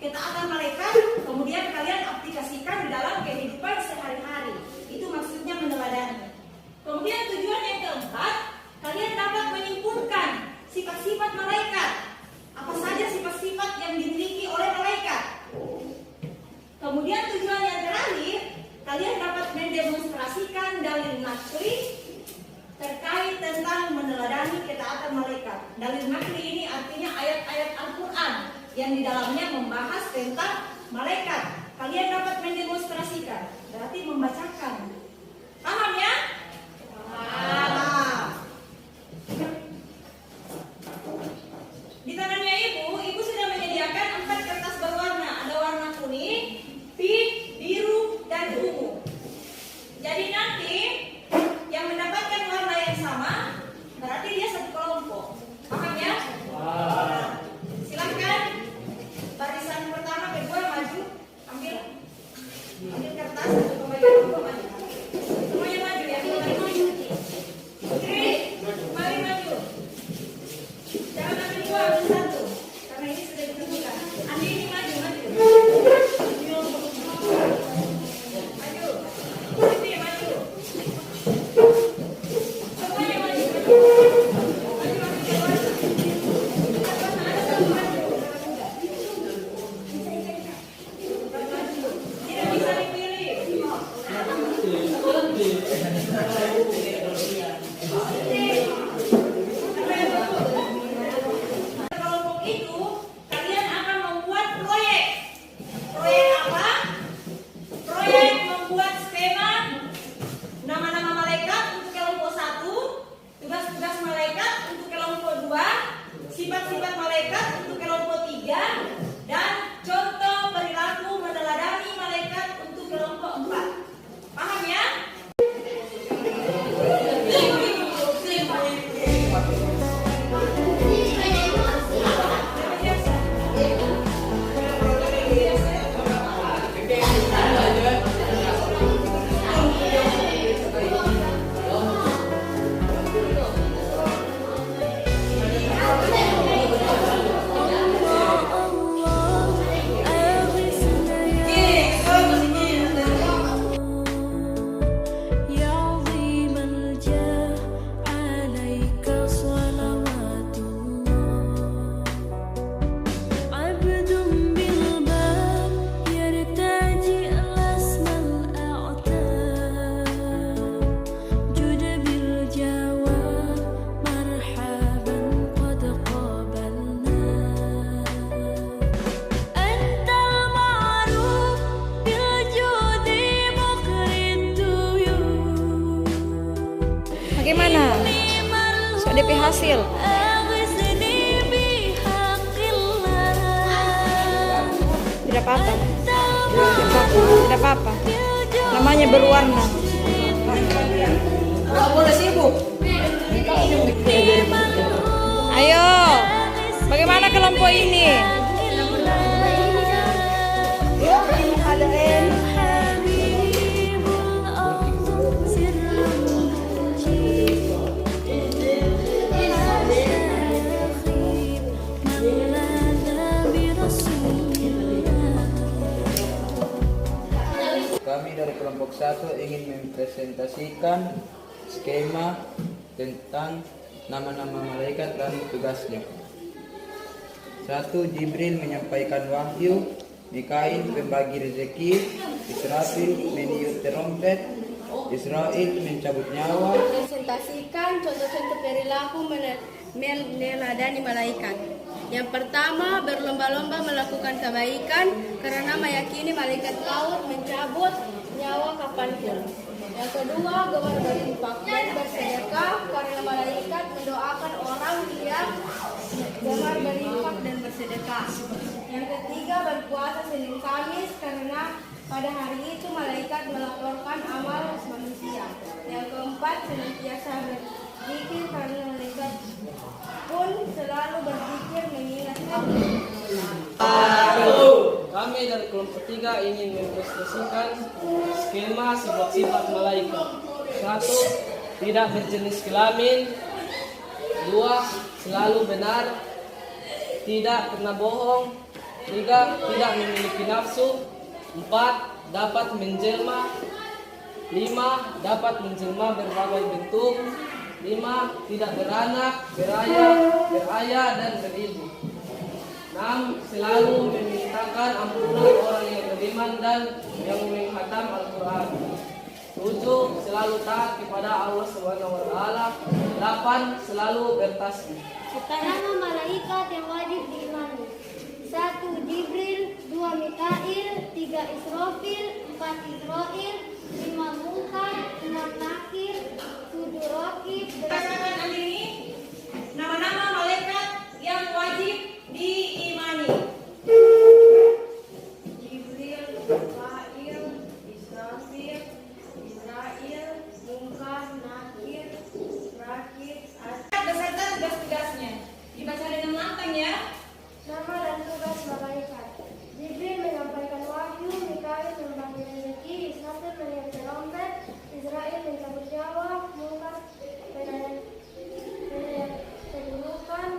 ketaatan malaikat, kemudian kalian aplikasikan di dalam kehidupan sehari-hari. Itu maksudnya meneladani. Kemudian tujuan yang keempat, kalian dapat menyimpulkan sifat-sifat malaikat. Apa saja sifat-sifat yang dimiliki oleh malaikat. Kemudian tujuan yang terakhir, kalian dapat mendemonstrasikan dalil naqli terkait tentang meneladani ketaatan malaikat. Dalil naqli ini artinya ayat-ayat Al-Quran yang di dalamnya membahas tentang malaikat. Kalian dapat mendemonstrasikan, berarti membacakan. Paham ya? Paham. Di tangannya ibu sudah menyediakan 4 kertas berwarna. Ada warna kuning, pink, biru, dan ungu. Jadi nanti yang mendapatkan warna yang sama berarti dia satu kelompok. Paham ya? Silakan barisan pertama, kedua maju, ambil kertas untuk pembagi kelompok maju. Semuanya maju ya, maju. Oke, mari maju. Jangan ambil 2, ambil 1 karena ini sudah ditentukan. Andi ini maju. Sifat-sifat malaikat untuk kelompok 3 dan contoh perilaku meneladani malaikat untuk kelompok 4. Paham ya? Bagaimana? DP hasil. Tidak apa-apa. Tidak apa-apa. Namanya berwarna. Gak boleh sibuk. Ayo. Bagaimana kelompok ini? Ada N. Kami dari kelompok 1 ingin mempresentasikan skema tentang nama-nama malaikat dan tugasnya. 1. Jibril menyampaikan wahyu, Mikail pembagi rezeki, Israfil meniup trompet, Israel mencabut nyawa. Presentasikan contoh-contoh perilaku meneladani malaikat. Yang pertama, berlomba-lomba melakukan kebaikan karena meyakini malaikat laut mencabut nyawa kapanpun. Yang kedua, gemar berinfak dan bersedekah karena malaikat mendoakan orang yang gemar berinfak dan bersedekah. Yang ketiga, berpuasa Senin Kamis karena pada hari itu malaikat melaporkan amal manusia. Yang keempat, senantiasa berzikir karena malaikat pun selalu berzikir mengingat Kami dari kelompok 3 ingin mempresentasikan skema sifat-sifat malaikat. 1. Tidak berjenis kelamin. 2. Selalu benar, tidak pernah bohong. 3. Tidak memiliki nafsu. 4. Dapat menjelma. 5. Dapat menjelma berbagai bentuk. 5. Tidak beranak, berayah dan beribu. 6. Selalu memintakan ampunan orang yang beriman dan yang menghatam Al-Quran. 7. Selalu taat kepada Allah Subhanahu wa Ta'ala. 8. Selalu bertasbih. Nama malaikat yang wajib diimani. 1. Jibril, 2. Mikail, 3. Israfil, 4. Israil, 5. Munkar, 6. Nakir, 7. Raqib. Berdasarkan ini, nama-nama malaikat yang wajib diimani. Jibril, Mikail, Israfil, Israil, Munkar, Nakir, Raqib, Beserta tugas-tugasnya. Dibaca dengan lantang ya. Nama dan tugas malaikat. Jibril menyampaikan wahyu, Mikail membagi rezeki, Israfil menyiapkan trompet, Israil mencabut nyawa, Munkar menanyakan keburukan,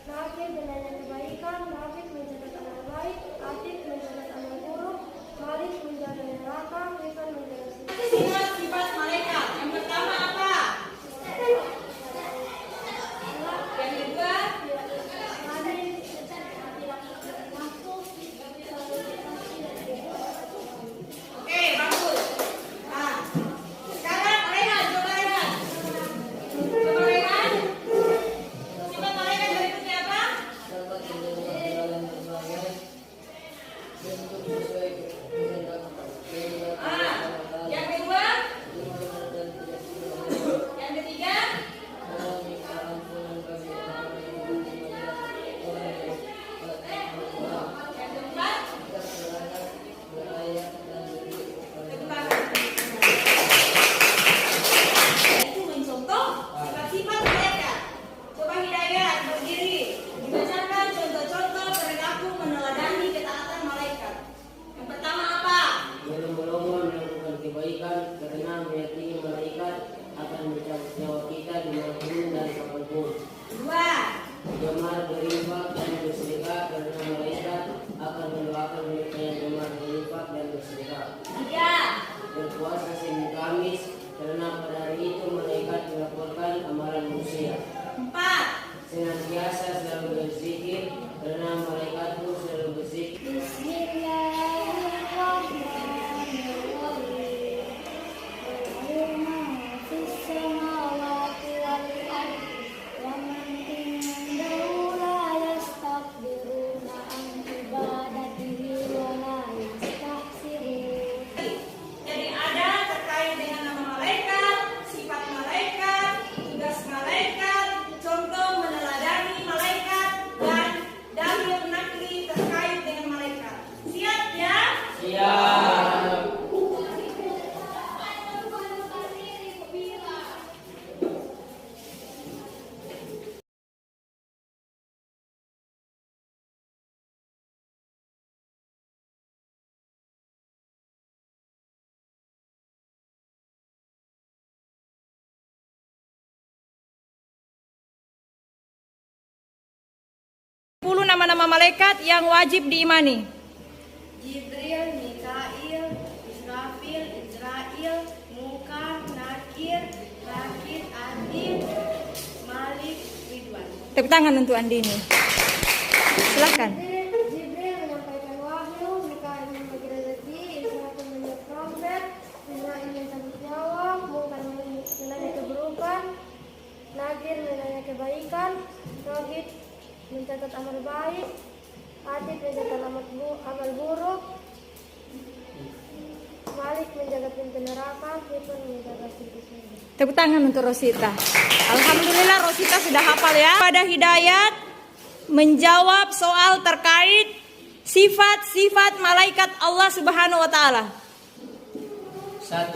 Nakir menanyakan kebaikan, Raqib mencatat amal baik, Atid mencatat amal buruk, Malik menjaga neraka, Rifan menjaga surga. Sifat-sifat malaikat. Yang pertama apa? Yang kedua, oke, bagus. Nah, sekarang Rehan, coba Rehan. Coba Rehan. Sifat malaikat berikutnya apa? Yang kedua, yang ketiga, yang keempat, itu mencontoh sifat malaikat. Coba Hidayat berdiri, dibacakan contoh-contoh perilaku meneladani ketaatan malaikat. Yang pertama apa? Berlomba-lomba melakukan kebaikan karena meyakini malaikat akan mencabut nyawa kita di manapun dan kapanpun. Dua, Gemar berinfak dan bersedekah karena malaikat akan mendoakan mereka yang gemar berinfak dan bersedekah. tiga, Berpuasa Senin Kamis karena pada hari itu malaikat melaporkan amalan manusia. empat, Senantiasa selalu berzikir karena malaikat pun selalu berzikir. Bismillahirrahmanirrahim. Lahu ma fis samawati wal ardi wa man indahu la yastakbiruna an ibadatihi wa la yastahsirun. jadi ada terkait dengan nama malaikat, sifat malaikat, tugas malaikat, contoh meneladani malaikat, dan dalil nakli terkait dengan malaikat. Siap ya? Siap. Nama-nama malaikat yang wajib diimani. Jibril, Mikail, Israfil, Israil, Munkar, Nakir, Raqib, Atid, Malik, Ridwan. Tepuk tangan untuk Andini. Silakan. Jibril menyampaikan wahyu, Mikail membagi rezeki, Israfil menyiap trompet, Israil mencabut nyawa, Munkar menanya keburukan, Nakir menanya kebaikan, Raqib mencatat amal baik, Atid mencatat amal buruk, Malik menjaga pintu neraka, Rifan menjaga pintu surga. Tepuk tangan untuk Rosita. Alhamdulillah Rosita sudah hafal ya. Pada Hidayat menjawab soal terkait sifat-sifat malaikat Allah Subhanahu wa taala. 1.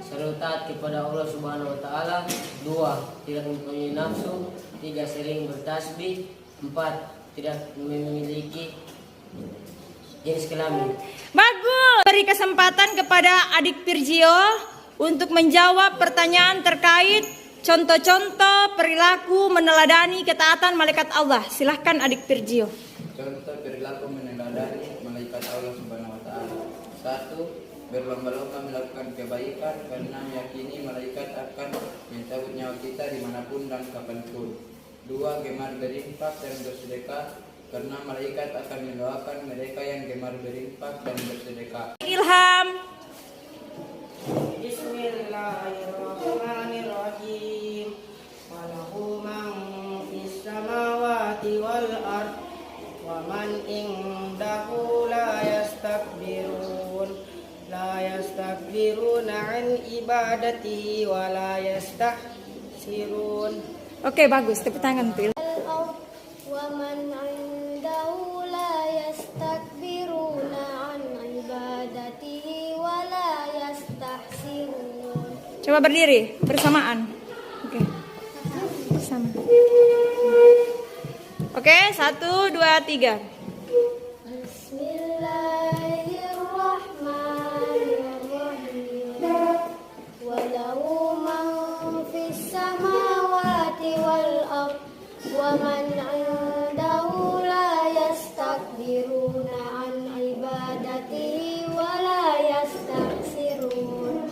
Selalu taat kepada Allah Subhanahu wa Ta'ala. 2. Tidak mempunyai nafsu. 3. Sering bertasbih. 4. Tidak memiliki jenis kelamin. Bagus. Beri kesempatan kepada adik Virgio untuk menjawab pertanyaan terkait contoh-contoh perilaku meneladani ketaatan malaikat Allah. Silahkan adik Virgio. Contoh perilaku meneladani Subhanahu wa taala. 1. Berlomba-lomba melakukan kebaikan karena meyakini malaikat akan mencabut nyawa kita dimanapun dan kapanpun. 2. Gemar berinfak dan bersedekah karena malaikat akan mendoakan mereka yang gemar berinfak dan bersedekah. Ilham. Bismillahirrahmanirrahim. Walahu man fis samawati wal ard wa man indahu la yastakbiruna an ibadatihi wa la yastahsirun. Oke, bagus. Tepuk tangan tuh. ومن عنده لا يستكبرون عن عبادته ولا يستحسرون. Coba berdiri bersamaan. Oke. Bersama. Oke, 1, 2, 3. Bismillahirrahmanirrahim. Walau man fis samawati wal ard wa man 'indahu la yastakbiruna an ibadatihi wa la yastaksirun.